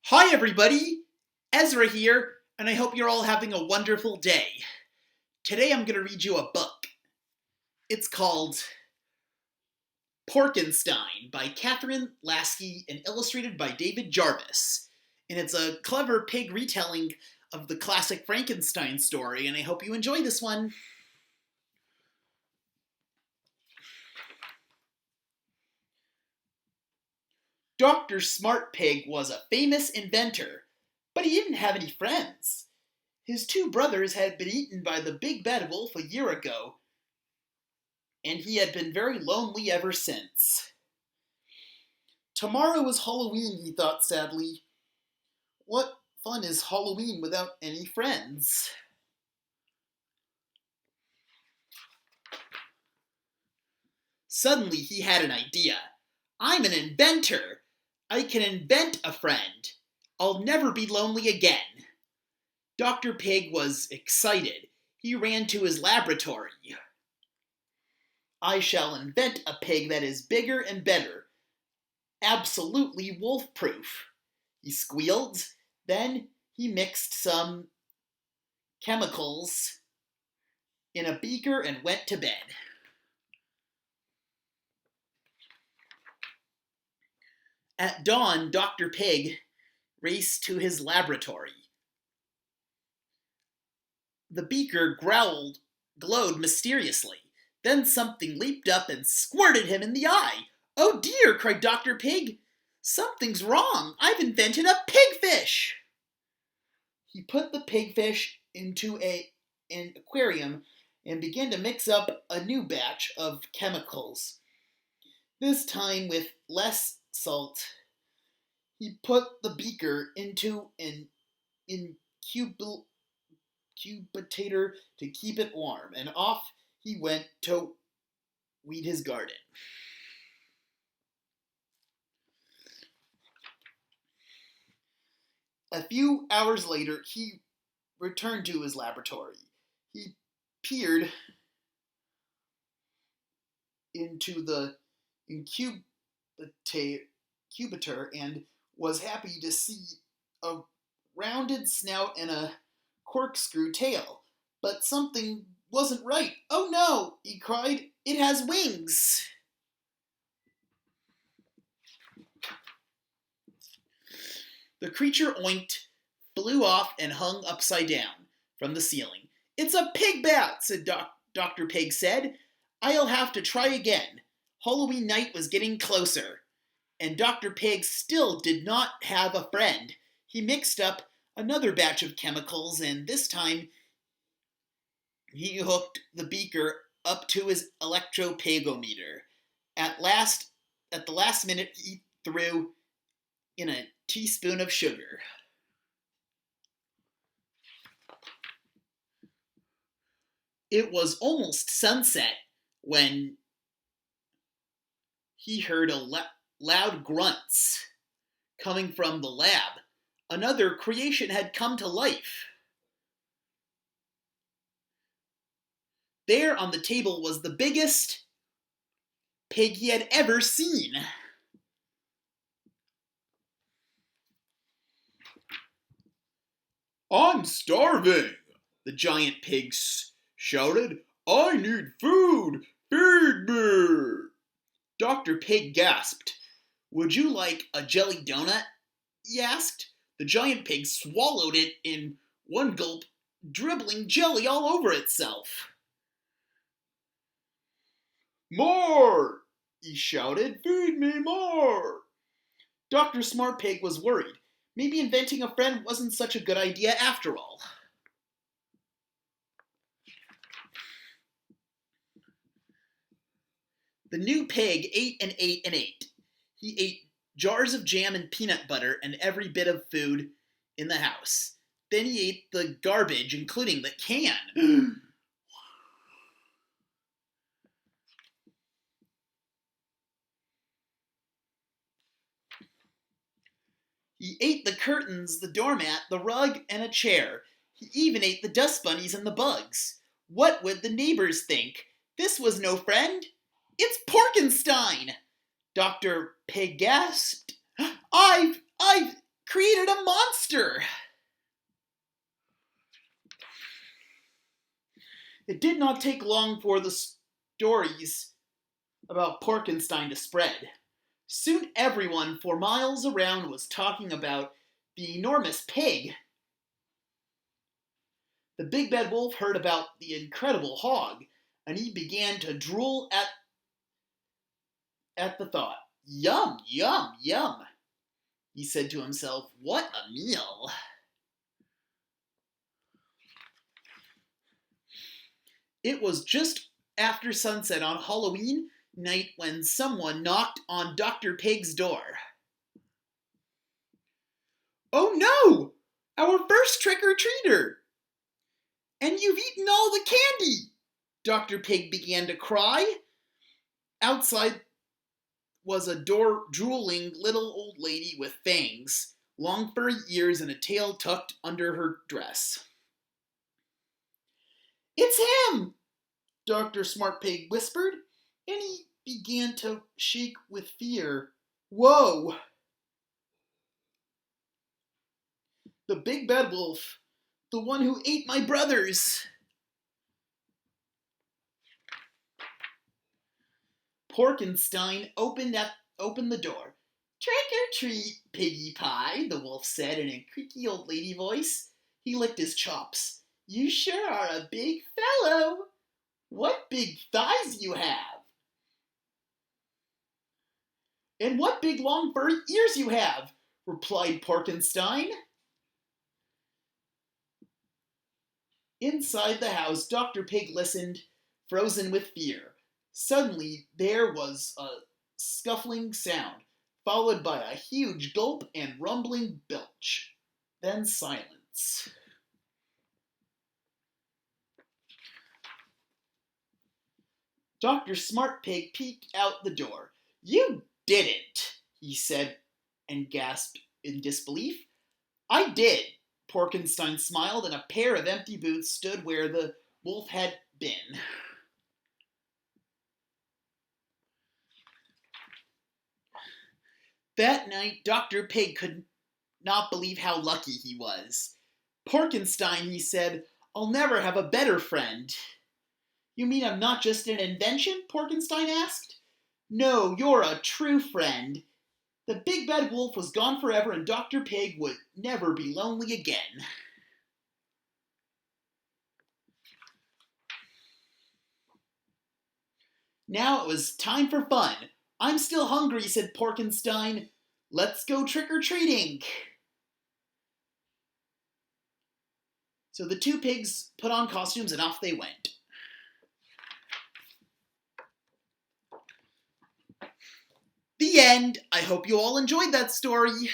Hi everybody, Ezra here, and I hope you're all having a wonderful day. Today I'm going to read you a book. It's called Porkenstein by Catherine Lasky and illustrated by David Jarvis. And it's a clever pig retelling of the classic Frankenstein story, and I hope you enjoy this one. Dr. Smart Pig was a famous inventor, but he didn't have any friends. His two brothers had been eaten by the big bad wolf a year ago, and he had been very lonely ever since. Tomorrow is Halloween, he thought sadly. What fun is Halloween without any friends? Suddenly he had an idea. I'm an inventor. I can invent a friend. I'll never be lonely again. Dr. Pig was excited. He ran to his laboratory. I shall invent a pig that is bigger and better. Absolutely wolf-proof. He squealed. Then he mixed some chemicals in a beaker and went to bed. At dawn, Dr. Pig raced to his laboratory. The beaker glowed mysteriously. Then something leaped up and squirted him in the eye. Oh dear, cried Dr. Pig. Something's wrong. I've invented a pigfish. He put the pigfish into an aquarium and began to mix up a new batch of chemicals. This time with less salt. He put the beaker into an incubator to keep it warm, and off he went to weed his garden. A few hours later, he returned to his laboratory. He peered into the incubator and was happy to see a rounded snout and a corkscrew tail. But something wasn't right. Oh no, he cried. It has wings. The creature oinked, flew off, and hung upside down from the ceiling. It's a pig bat, said Dr. Pig said. I'll have to try again. Halloween night was getting closer, and Dr. Pig still did not have a friend. He mixed up another batch of chemicals, and this time he hooked the beaker up to his electropigometer. At the last minute, he threw in a teaspoon of sugar. It was almost sunset when he heard loud grunts coming from the lab. Another creation had come to life. There on the table was the biggest pig he had ever seen. I'm starving, the giant pig shouted. I need food. Feed me. Dr. Pig gasped. Would you like a jelly donut? He asked. The giant pig swallowed it in one gulp, dribbling jelly all over itself. More! He shouted. Feed me more! Dr. Smart Pig was worried. Maybe inventing a friend wasn't such a good idea after all. The new pig ate and ate and ate. He ate jars of jam and peanut butter and every bit of food in the house. Then he ate the garbage, including the can. He ate the curtains, the doormat, the rug, and a chair. He even ate the dust bunnies and the bugs. What would the neighbors think? This was no friend. It's Porkenstein! Dr. Pig gasped. I've created a monster. It did not take long for the stories about Porkenstein to spread. Soon everyone for miles around was talking about the enormous pig. The big bad wolf heard about the incredible hog, and he began to drool at the thought. Yum, yum, yum, he said to himself. What a meal. It was just after sunset on Halloween night when someone knocked on Dr. Pig's door. Oh no! Our first trick-or-treater! And you've eaten all the candy! Dr. Pig began to cry. Outside was a drooling little old lady with fangs, long furry ears, and a tail tucked under her dress. It's him! Dr. Smart Pig whispered, and he began to shake with fear. Whoa! The big bad wolf, the one who ate my brothers. Porkenstein opened the door. Trick or treat, piggy pie, the wolf said in a creaky old lady voice. He licked his chops. You sure are a big fellow. What big thighs you have. And what big long furry ears you have, replied Porkenstein. Inside the house, Dr. Pig listened, frozen with fear. Suddenly, there was a scuffling sound, followed by a huge gulp and rumbling belch. Then silence. Dr. Smart Pig peeked out the door. You didn't, he said and gasped in disbelief. I did. Porkenstein smiled, and a pair of empty boots stood where the wolf had been. That night, Dr. Pig could not believe how lucky he was. Porkenstein, he said, I'll never have a better friend. You mean I'm not just an invention? Porkenstein asked. No, you're a true friend. The big bad wolf was gone forever, and Dr. Pig would never be lonely again. Now it was time for fun. I'm still hungry, said Porkenstein. Let's go trick-or-treating. So the two pigs put on costumes and off they went. The end. I hope you all enjoyed that story.